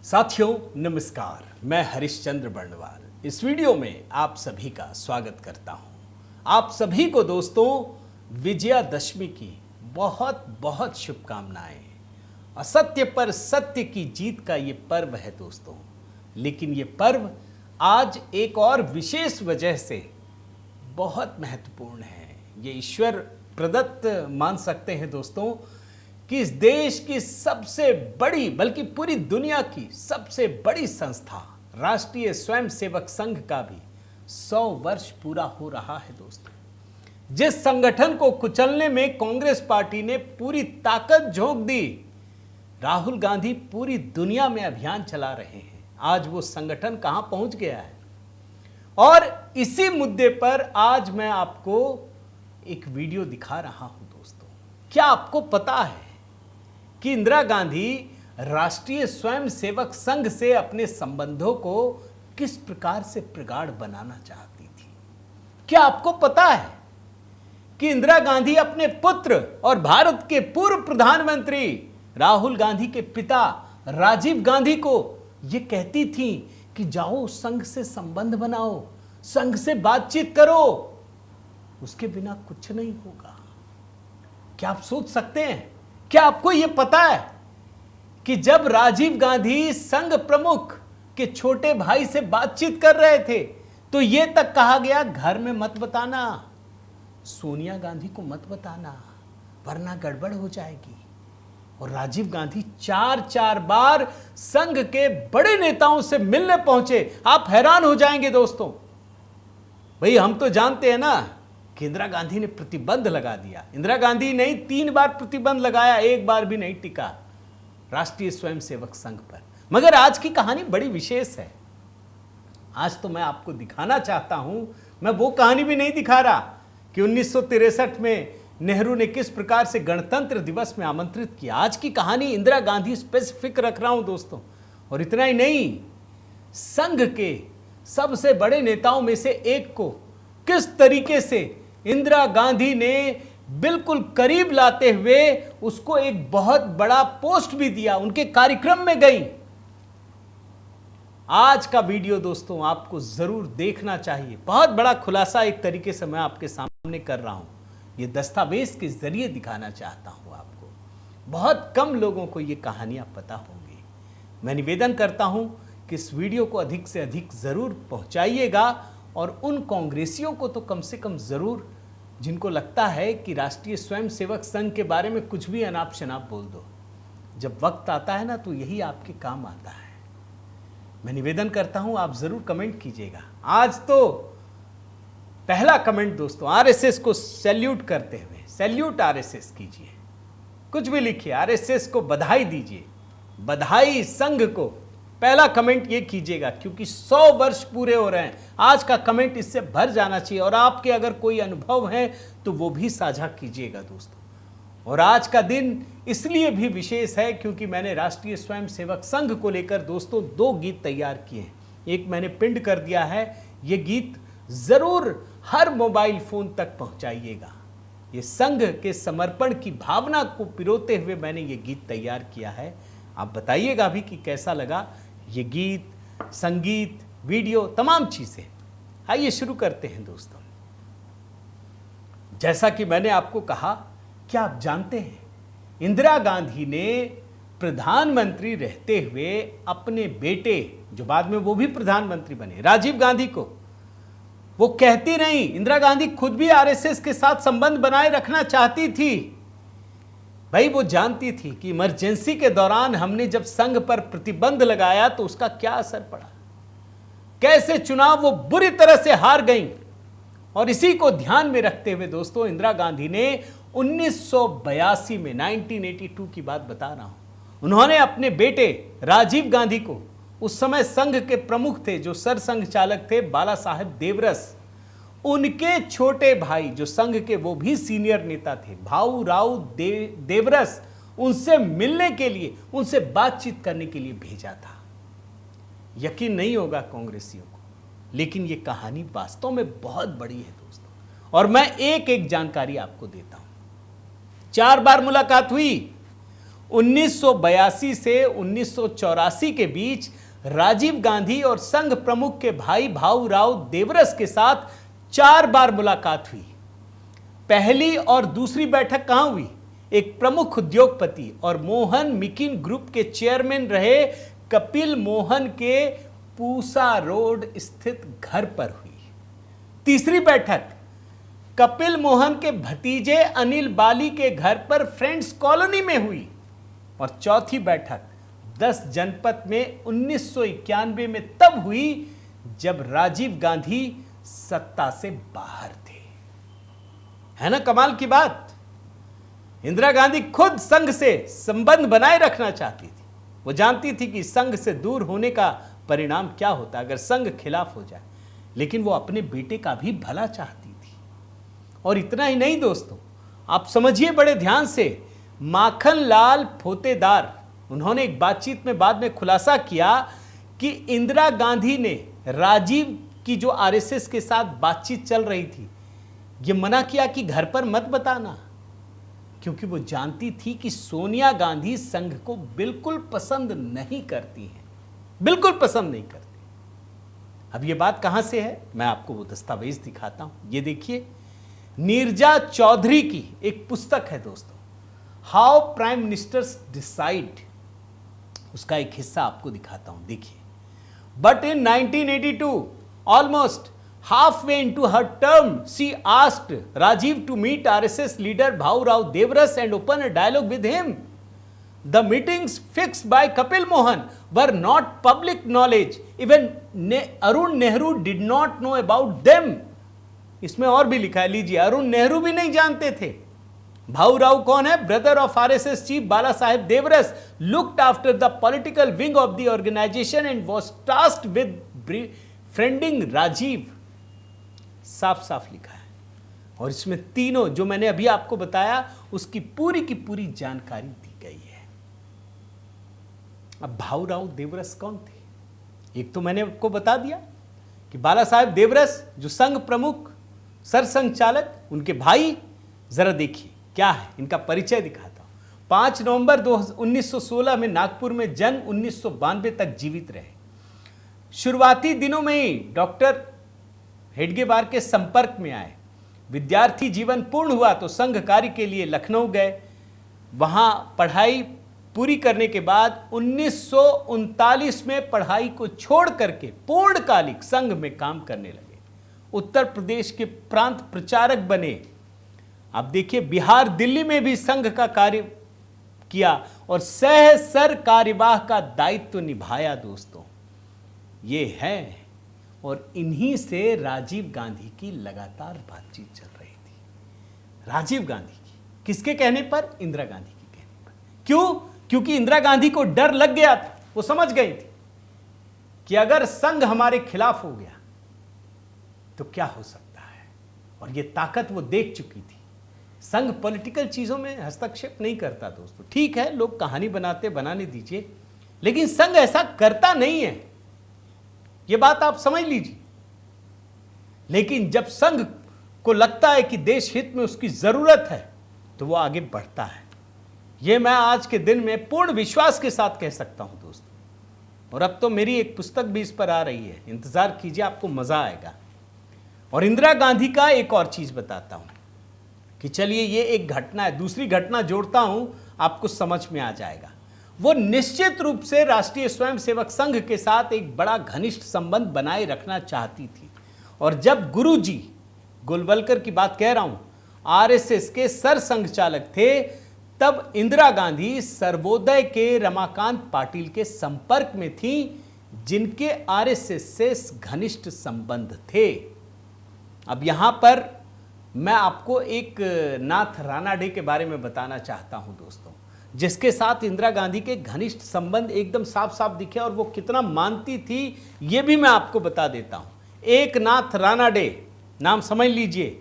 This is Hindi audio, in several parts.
साथियों नमस्कार, मैं हरिश्चंद्र बर्णवाल इस वीडियो में आप सभी का स्वागत करता हूं। आप सभी को दोस्तों विजयादशमी की बहुत बहुत शुभकामनाएं। असत्य पर सत्य की जीत का ये पर्व है दोस्तों, लेकिन ये पर्व आज एक और विशेष वजह से बहुत महत्वपूर्ण है। ये ईश्वर प्रदत्त मान सकते हैं दोस्तों कि इस देश की सबसे बड़ी बल्कि पूरी दुनिया की सबसे बड़ी संस्था राष्ट्रीय स्वयंसेवक संघ का भी 100 वर्ष पूरा हो रहा है दोस्तों। जिस संगठन को कुचलने में कांग्रेस पार्टी ने पूरी ताकत झोंक दी, राहुल गांधी पूरी दुनिया में अभियान चला रहे हैं। आज वो संगठन कहां पहुंच गया है, और इसी मुद्दे पर आज मैं आपको एक वीडियो दिखा रहा हूं दोस्तों। क्या आपको पता है कि इंदिरा गांधी राष्ट्रीय स्वयंसेवक संघ से अपने संबंधों को किस प्रकार से प्रगाढ़ बनाना चाहती थी? क्या आपको पता है कि इंदिरा गांधी अपने पुत्र और भारत के पूर्व प्रधानमंत्री राहुल गांधी के पिता राजीव गांधी को यह कहती थी कि जाओ संघ से संबंध बनाओ, संघ से बातचीत करो, उसके बिना कुछ नहीं होगा। क्या आप सोच सकते हैं? क्या आपको यह पता है कि जब राजीव गांधी संघ प्रमुख के छोटे भाई से बातचीत कर रहे थे तो यह तक कहा गया घर में मत बताना, सोनिया गांधी को मत बताना वरना गड़बड़ हो जाएगी। और राजीव गांधी 4 बार संघ के बड़े नेताओं से मिलने पहुंचे। आप हैरान हो जाएंगे दोस्तों। भाई हम तो जानते हैं ना कि इंदिरा गांधी ने प्रतिबंध लगा दिया। इंदिरा गांधी ने 3 बार प्रतिबंध लगाया, एक बार भी नहीं टिका राष्ट्रीय स्वयंसेवक संघ पर। मगर आज की कहानी बड़ी विशेष है। आज तो मैं आपको दिखाना चाहता हूं, मैं वो कहानी भी नहीं दिखा रहा कि 1963 में नेहरू ने किस प्रकार से गणतंत्र दिवस में आमंत्रित किया। आज की कहानी इंदिरा गांधी स्पेसिफिक रख रहा हूं दोस्तों। और इतना ही नहीं, संघ के सबसे बड़े नेताओं में से एक को किस तरीके से इंदिरा गांधी ने बिल्कुल करीब लाते हुए उसको एक बहुत बड़ा पोस्ट भी दिया, उनके कार्यक्रम में गई। आज का वीडियो दोस्तों आपको जरूर देखना चाहिए। बहुत बड़ा खुलासा एक तरीके से मैं आपके सामने कर रहा हूं। यह दस्तावेज के जरिए दिखाना चाहता हूं आपको। बहुत कम लोगों को यह कहानियां पता होंगी। मैं निवेदन करता हूं कि इस वीडियो को अधिक से अधिक जरूर पहुंचाइएगा, और उन कांग्रेसियों को तो कम से कम जरूर जिनको लगता है कि राष्ट्रीय स्वयंसेवक संघ के बारे में कुछ भी अनाप शनाप बोल दो। जब वक्त आता है ना तो यही आपके काम आता है। मैं निवेदन करता हूं आप जरूर कमेंट कीजिएगा। आज तो पहला कमेंट दोस्तों आरएसएस को सैल्यूट करते हुए, सैल्यूट आरएसएस कीजिए, कुछ भी लिखिए, आरएसएस को बधाई दीजिए, बधाई संघ को। पहला कमेंट ये कीजिएगा क्योंकि 100 वर्ष पूरे हो रहे हैं। आज का कमेंट इससे भर जाना चाहिए, और आपके अगर कोई अनुभव है तो वो भी साझा कीजिएगा दोस्तों। और आज का दिन इसलिए भी विशेष है क्योंकि मैंने राष्ट्रीय स्वयंसेवक संघ को लेकर दोस्तों 2 गीत तैयार किए हैं। एक मैंने पिंड कर दिया है, ये गीत जरूर हर मोबाइल फोन तक पहुंचाइएगा। ये संघ के समर्पण की भावना को पिरोते हुए मैंने ये गीत तैयार किया है। आप बताइएगा भी कि कैसा लगा ये गीत, संगीत, वीडियो, तमाम चीजें। आइए शुरू करते हैं दोस्तों। जैसा कि मैंने आपको कहा, क्या आप जानते हैं इंदिरा गांधी ने प्रधानमंत्री रहते हुए अपने बेटे, जो बाद में वो भी प्रधानमंत्री बने, राजीव गांधी को वो कहती नहीं, इंदिरा गांधी खुद भी आरएसएस के साथ संबंध बनाए रखना चाहती थी। भाई वो जानती थी कि इमरजेंसी के दौरान हमने जब संघ पर प्रतिबंध लगाया तो उसका क्या असर पड़ा, कैसे चुनाव वो बुरी तरह से हार गई। और इसी को ध्यान में रखते हुए दोस्तों इंदिरा गांधी ने 1982 में, 1982 की बात बता रहा हूं, उन्होंने अपने बेटे राजीव गांधी को, उस समय संघ के प्रमुख थे जो सरसंघ चालक थे बाला साहेब देवरस, उनके छोटे भाई जो संघ के वो भी सीनियर नेता थे भाऊ राव देवरस, उनसे मिलने के लिए, उनसे बातचीत करने के लिए भेजा था। यकीन नहीं होगा कांग्रेसियों को, लेकिन ये कहानी वास्तव में बहुत बड़ी है दोस्तों। और मैं एक एक जानकारी आपको देता हूं। 4 बार मुलाकात हुई, 1982 से 1984 के बीच राजीव गांधी और संघ प्रमुख के भाई भाऊराव देवरस के साथ 4 बार मुलाकात हुई। पहली और दूसरी बैठक कहां हुई? एक प्रमुख उद्योगपति और मोहन मिकिन ग्रुप के चेयरमैन रहे कपिल मोहन के पूसा रोड स्थित घर पर हुई। तीसरी बैठक कपिल मोहन के भतीजे अनिल बाली के घर पर फ्रेंड्स कॉलोनी में हुई। और चौथी बैठक 10 जनपद में 1991 में तब हुई जब राजीव गांधी सत्ता से बाहर थे। है ना कमाल की बात। इंदिरा गांधी खुद संघ से संबंध बनाए रखना चाहती थी। वो जानती थी कि संघ से दूर होने का परिणाम क्या होता अगर संघ खिलाफ हो जाए, लेकिन वो अपने बेटे का भी भला चाहती थी। और इतना ही नहीं दोस्तों, आप समझिए बड़े ध्यान से, माखन लाल फोतेदार, उन्होंने एक बातचीत में बाद में खुलासा किया कि इंदिरा गांधी ने राजीव की जो आरएसएस के साथ बातचीत चल रही थी, ये मना किया कि घर पर मत बताना, क्योंकि वो जानती थी कि सोनिया गांधी संघ को बिल्कुल पसंद नहीं करती हैं, बिल्कुल पसंद नहीं करती। अब ये बात कहां से है, मैं आपको वो दस्तावेज दिखाता हूं। ये देखिए, नीरजा चौधरी की एक पुस्तक है दोस्तों, हाउ प्राइम मिनिस्टर्स डिसाइड, उसका एक हिस्सा आपको दिखाता हूं। देखिए, but in 1982 almost halfway into her term, she asked Rajiv to meet RSS leader Bhaurao Devaras and open a dialogue with him. The meetings fixed by Kapil Mohan were not public knowledge. Even Arun Nehru did not know about them. इसमें और भी लिखा है, लीजिए, अरुण नेहरू भी नहीं जानते थे। भाऊराव कौन है? Brother of RSS chief Bala Saheb Deoras, looked after the political wing of the organisation and was tasked with friending Rajiv. साफ साफ लिखा है। और इसमें तीनों जो मैंने अभी आपको बताया उसकी पूरी की पूरी जानकारी दी गई है। अब भाऊराव देवरस कौन थे? एक तो मैंने आपको बता दिया कि बाला साहेब देवरस जो संघ प्रमुख, सरसंघचालक, उनके भाई। जरा देखिए क्या है, इनका परिचय दिखाता हूं। 5 नवंबर 1916 में नागपुर में जन्म, 1992 तक जीवित रहे। शुरुआती दिनों में ही डॉक्टर हेडगेवार के संपर्क में आए। विद्यार्थी जीवन पूर्ण हुआ तो संघ कार्य के लिए लखनऊ गए। वहां पढ़ाई पूरी करने के बाद 1939 में पढ़ाई को छोड़ करके पूर्णकालिक संघ में काम करने लगे। उत्तर प्रदेश के प्रांत प्रचारक बने। अब देखिए, बिहार दिल्ली में भी संघ का कार्य किया और सह सर कार्यवाह का दायित्व निभाया। दोस्तों, ये है, और इन्हीं से राजीव गांधी की लगातार बातचीत चल रही थी। राजीव गांधी की किसके कहने पर? इंदिरा गांधी के कहने पर। क्यों? क्योंकि इंदिरा गांधी को डर लग गया था। वो समझ गई थी कि अगर संघ हमारे खिलाफ हो गया तो क्या हो सकता है, और ये ताकत वो देख चुकी थी। संघ पॉलिटिकल चीजों में हस्तक्षेप नहीं करता दोस्तों। ठीक है, लोग कहानी बनाने दीजिए, लेकिन संघ ऐसा करता नहीं है, ये बात आप समझ लीजिए। लेकिन जब संघ को लगता है कि देश हित में उसकी जरूरत है तो वो आगे बढ़ता है। ये मैं आज के दिन में पूर्ण विश्वास के साथ कह सकता हूं दोस्तों। और अब तो मेरी एक पुस्तक भी इस पर आ रही है, इंतजार कीजिए, आपको मजा आएगा। और इंदिरा गांधी का एक और चीज बताता हूं कि चलिए, ये एक घटना है, दूसरी घटना जोड़ता हूं, आपको समझ में आ जाएगा। वो निश्चित रूप से राष्ट्रीय स्वयंसेवक संघ के साथ एक बड़ा घनिष्ठ संबंध बनाए रखना चाहती थी। और जब गुरुजी, गोलवलकर की बात कह रहा हूं, आरएसएस के सरसंघचालक थे, तब इंदिरा गांधी सर्वोदय के रमाकांत पाटिल के संपर्क में थी, जिनके आरएसएस से घनिष्ठ संबंध थे। अब यहां पर मैं आपको एक नाथ रानाडे के बारे में बताना चाहता हूं दोस्तों, जिसके साथ इंदिरा गांधी के घनिष्ठ संबंध एकदम साफ साफ दिखे, और वो कितना मानती थी ये भी मैं आपको बता देता हूं। एक नाथ रानाडे, नाम समझ लीजिए,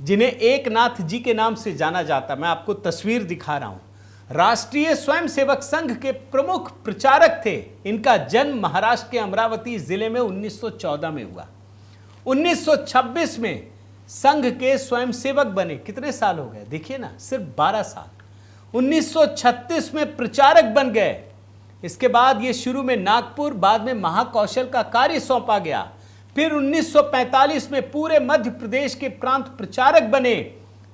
जिन्हें एक नाथ जी के नाम से जाना जाता। मैं आपको तस्वीर दिखा रहा हूं। राष्ट्रीय स्वयंसेवक संघ के प्रमुख प्रचारक थे। इनका जन्म महाराष्ट्र के अमरावती जिले में 1914 में हुआ। 1926 में संघ के स्वयंसेवक बने। कितने साल हो गए देखिए ना, सिर्फ 12 साल। 1936 में प्रचारक बन गए। इसके बाद ये शुरू में नागपुर, बाद में महाकौशल का कार्य सौंपा गया। फिर 1945 में पूरे मध्य प्रदेश के प्रांत प्रचारक बने।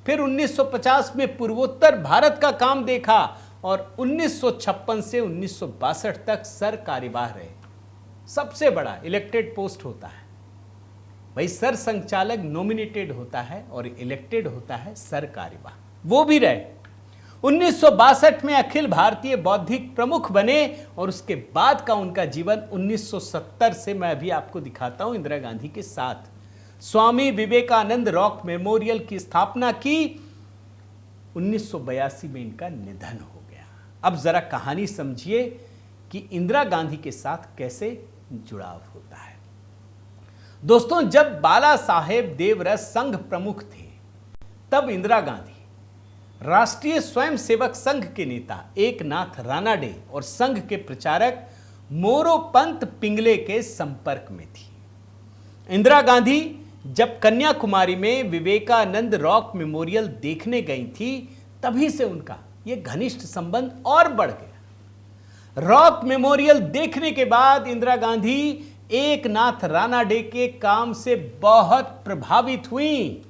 फिर 1950 में पूर्वोत्तर भारत का काम देखा और 1956 से 1962 तक सर कार्यवाह रहे। सबसे बड़ा इलेक्टेड पोस्ट होता है भाई, सर संचालक नॉमिनेटेड होता है और इलेक्टेड होता है सर कार्यवाह, वो भी रहे। 1962 में अखिल भारतीय बौद्धिक प्रमुख बने और उसके बाद का उनका जीवन 1970 से मैं अभी आपको दिखाता हूं इंदिरा गांधी के साथ। स्वामी विवेकानंद रॉक मेमोरियल की स्थापना की। 1982 में इनका निधन हो गया। अब जरा कहानी समझिए कि इंदिरा गांधी के साथ कैसे जुड़ाव होता है। दोस्तों, जब बाला साहेब देवरस संघ प्रमुख थे तब इंदिरा गांधी राष्ट्रीय स्वयंसेवक संघ के नेता एकनाथ रानाडे और संघ के प्रचारक मोरोपंत पिंगले के संपर्क में थी। इंदिरा गांधी जब कन्याकुमारी में विवेकानंद रॉक मेमोरियल देखने गई थी, तभी से उनका यह घनिष्ठ संबंध और बढ़ गया। रॉक मेमोरियल देखने के बाद इंदिरा गांधी एकनाथ रानाडे के काम से बहुत प्रभावित हुई।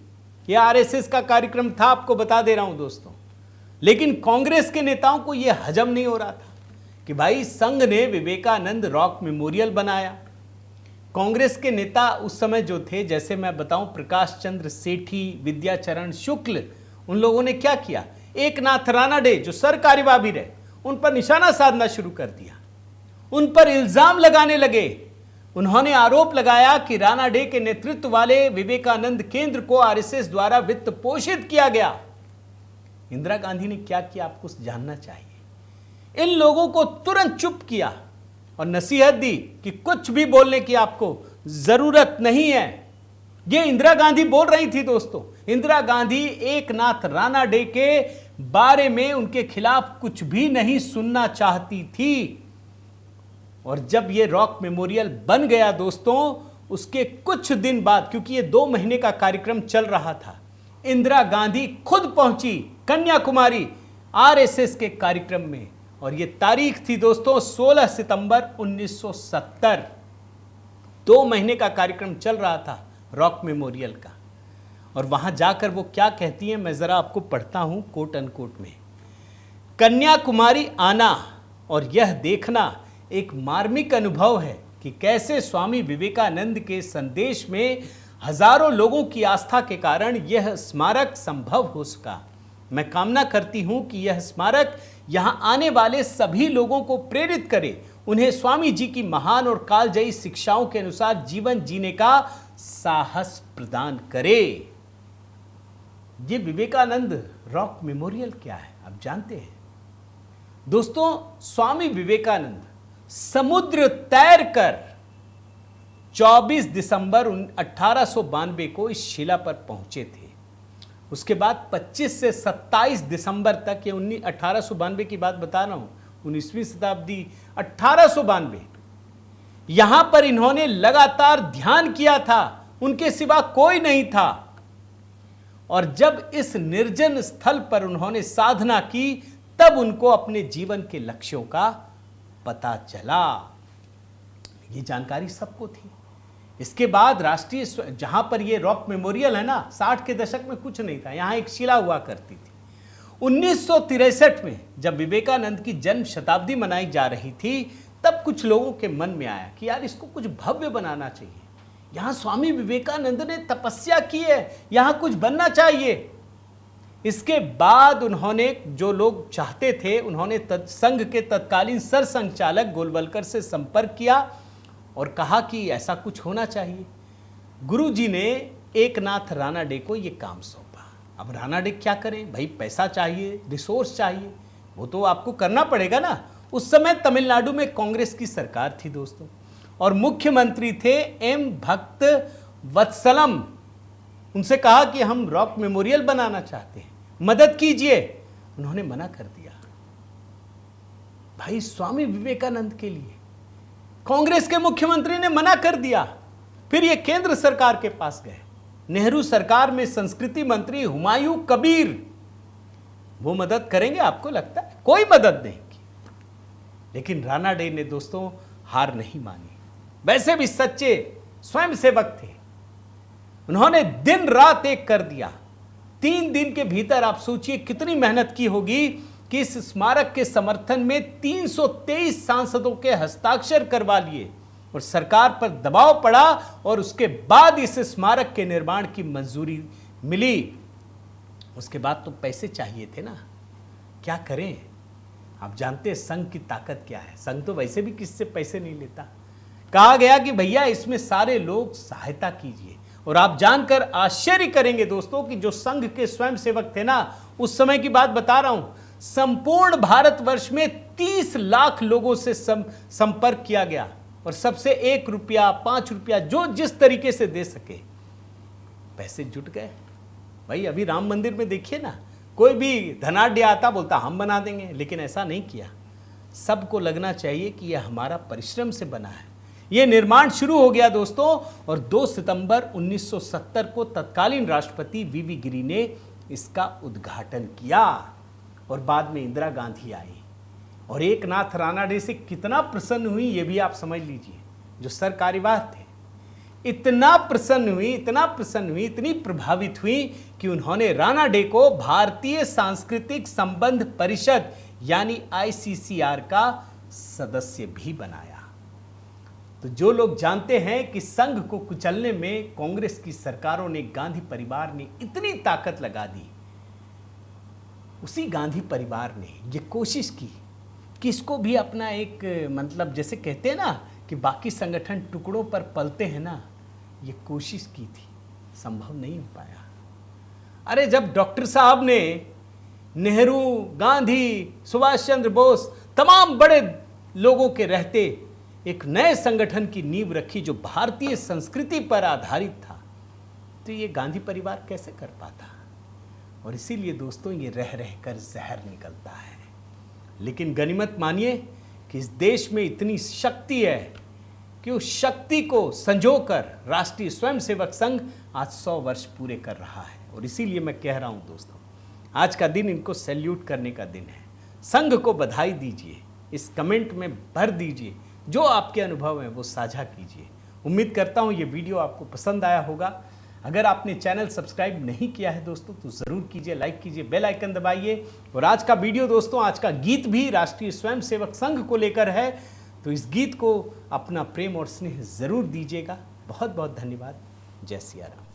यह आरएसएस का कार्यक्रम था, आपको बता दे रहा हूं दोस्तों। लेकिन कांग्रेस के नेताओं को यह हजम नहीं हो रहा था कि भाई संघ ने विवेकानंद रॉक मेमोरियल बनाया। कांग्रेस के नेता उस समय जो थे, जैसे मैं बताऊं, प्रकाश चंद्र सेठी, विद्याचरण शुक्ल, उन लोगों ने क्या किया, एकनाथ रानाडे जो सर कार्यवाह भी रहे, उन पर निशाना साधना शुरू कर दिया। उन पर इल्जाम लगाने लगे। उन्होंने आरोप लगाया कि रानाडे के नेतृत्व वाले विवेकानंद केंद्र को आरएसएस द्वारा वित्त पोषित किया गया। इंदिरा गांधी ने क्या किया, आपको जानना चाहिए। इन लोगों को तुरंत चुप किया और नसीहत दी कि कुछ भी बोलने की आपको जरूरत नहीं है। यह इंदिरा गांधी बोल रही थी दोस्तों। इंदिरा गांधी एकनाथ रानाडे के बारे में उनके खिलाफ कुछ भी नहीं सुनना चाहती थी। और जब यह रॉक मेमोरियल बन गया दोस्तों, उसके कुछ दिन बाद, क्योंकि यह 2 महीने का कार्यक्रम चल रहा था, इंदिरा गांधी खुद पहुंची कन्याकुमारी आरएसएस के कार्यक्रम में। और यह तारीख थी दोस्तों 16 सितंबर 1970। 2 महीने का कार्यक्रम चल रहा था रॉक मेमोरियल का। और वहां जाकर वो क्या कहती हैं, मैं जरा आपको पढ़ता हूं कोट अनकोट में। कन्याकुमारी आना और यह देखना एक मार्मिक अनुभव है कि कैसे स्वामी विवेकानंद के संदेश में हजारों लोगों की आस्था के कारण यह स्मारक संभव हो सका। मैं कामना करती हूं कि यह स्मारक यहां आने वाले सभी लोगों को प्रेरित करे, उन्हें स्वामी जी की महान और कालजयी शिक्षाओं के अनुसार जीवन जीने का साहस प्रदान करे। ये विवेकानंद रॉक मेमोरियल क्या है, आप जानते हैं दोस्तों? स्वामी विवेकानंद समुद्र तैर कर 24 दिसंबर 1892 को इस शिला पर पहुंचे थे। उसके बाद 25 से 27 दिसंबर तक, ये 1892 की बात बता रहा हूं, 19वीं शताब्दी, 1892, यहां पर इन्होंने लगातार ध्यान किया था। उनके सिवा कोई नहीं था। और जब इस निर्जन स्थल पर उन्होंने साधना की, तब उनको अपने जीवन के लक्ष्यों का पता चला। ये जानकारी सबको थी। इसके बाद राष्ट्रीय जहां पर ये रॉक मेमोरियल है ना, 60 के दशक में कुछ नहीं था, यहां एक शिला हुआ करती थी। 1963 में जब विवेकानंद की जन्म शताब्दी मनाई जा रही थी, तब कुछ लोगों के मन में आया कि यार इसको कुछ भव्य बनाना चाहिए। यहां स्वामी विवेकानंद ने तपस्या की है, यहां कुछ बनना चाहिए। इसके बाद उन्होंने, जो लोग चाहते थे, उन्होंने संघ के तत्कालीन सर संचालक गोलवलकर से संपर्क किया और कहा कि ऐसा कुछ होना चाहिए। गुरुजी ने एकनाथ रानाडे को यह काम सौंपा। अब रानाडे क्या करें भाई, पैसा चाहिए, रिसोर्स चाहिए, वो तो आपको करना पड़ेगा ना। उस समय तमिलनाडु में कांग्रेस की सरकार थी दोस्तों, और मुख्यमंत्री थे एम भक्त वत्सलम। उनसे कहा कि हम रॉक मेमोरियल बनाना चाहते हैं, मदद कीजिए। उन्होंने मना कर दिया। भाई स्वामी विवेकानंद के लिए कांग्रेस के मुख्यमंत्री ने मना कर दिया। फिर ये केंद्र सरकार के पास गए। नेहरू सरकार में संस्कृति मंत्री हुमायूं कबीर, वो मदद करेंगे आपको लगता है? कोई मदद नहीं की। लेकिन राणा डे ने दोस्तों हार नहीं मानी। वैसे भी सच्चे स्वयंसेवक थे, उन्होंने दिन रात एक कर दिया। 3 दिन के भीतर आप सोचिए कितनी मेहनत की होगी कि इस स्मारक के समर्थन में 323 सांसदों के हस्ताक्षर करवा लिए और सरकार पर दबाव पड़ा और उसके बाद इस स्मारक के निर्माण की मंजूरी मिली। उसके बाद तो पैसे चाहिए थे ना, क्या करें? आप जानते हैं संघ की ताकत क्या है। संघ तो वैसे भी किससे पैसे नहीं लेता। कहा गया कि भैया इसमें सारे लोग सहायता कीजिए। और आप जानकर आश्चर्य करेंगे दोस्तों कि जो संघ के स्वयंसेवक थे ना, उस समय की बात बता रहा हूं, संपूर्ण भारतवर्ष में 30 लाख लोगों से संपर्क किया गया और सबसे 1 रुपया 5 रुपया जो जिस तरीके से दे सके पैसे जुट गए। भाई अभी राम मंदिर में देखिए ना, कोई भी धनाढ्य आता बोलता हम बना देंगे, लेकिन ऐसा नहीं किया। सबको लगना चाहिए कि यह हमारा परिश्रम से बना है। यह निर्माण शुरू हो गया दोस्तों और 2 सितंबर 1970 को तत्कालीन राष्ट्रपति वीवी गिरि ने इसका उद्घाटन किया और बाद में इंदिरा गांधी आई और एकनाथ राणा डे से कितना प्रसन्न हुई ये भी आप समझ लीजिए। जो सर कार्यवाह थे इतना प्रसन्न हुई, इतनी प्रभावित हुई कि उन्होंने राणा डे को भारतीय सांस्कृतिक संबंध परिषद यानी ICCR का सदस्य भी बनाया। तो जो लोग जानते हैं कि संघ को कुचलने में कांग्रेस की सरकारों ने, गांधी परिवार ने इतनी ताकत लगा दी, उसी गांधी परिवार ने ये कोशिश की कि इसको भी अपना एक मतलब जैसे कहते हैं ना कि बाकी संगठन टुकड़ों पर पलते हैं ना, ये कोशिश की थी, संभव नहीं हो पाया। अरे जब डॉक्टर साहब ने नेहरू, गांधी, सुभाष चंद्र बोस तमाम बड़े लोगों के रहते एक नए संगठन की नींव रखी जो भारतीय संस्कृति पर आधारित था, तो ये गांधी परिवार कैसे कर पाता? और इसीलिए दोस्तों ये रह रहकर जहर निकलता है। लेकिन गनीमत मानिए कि इस देश में इतनी शक्ति है कि उस शक्ति को संजोकर राष्ट्रीय स्वयंसेवक संघ आज 100 वर्ष पूरे कर रहा है। और इसीलिए मैं कह रहा हूं दोस्तों, आज का दिन इनको सैल्यूट करने का दिन है। संघ को बधाई दीजिए, इस कमेंट में भर दीजिए, जो आपके अनुभव हैं वो साझा कीजिए। उम्मीद करता हूं ये वीडियो आपको पसंद आया होगा। अगर आपने चैनल सब्सक्राइब नहीं किया है दोस्तों तो ज़रूर कीजिए, लाइक कीजिए, बेल आइकन दबाइए। और आज का वीडियो दोस्तों, आज का गीत भी राष्ट्रीय स्वयंसेवक संघ को लेकर है, तो इस गीत को अपना प्रेम और स्नेह ज़रूर दीजिएगा। बहुत बहुत धन्यवाद। जय सिया राम।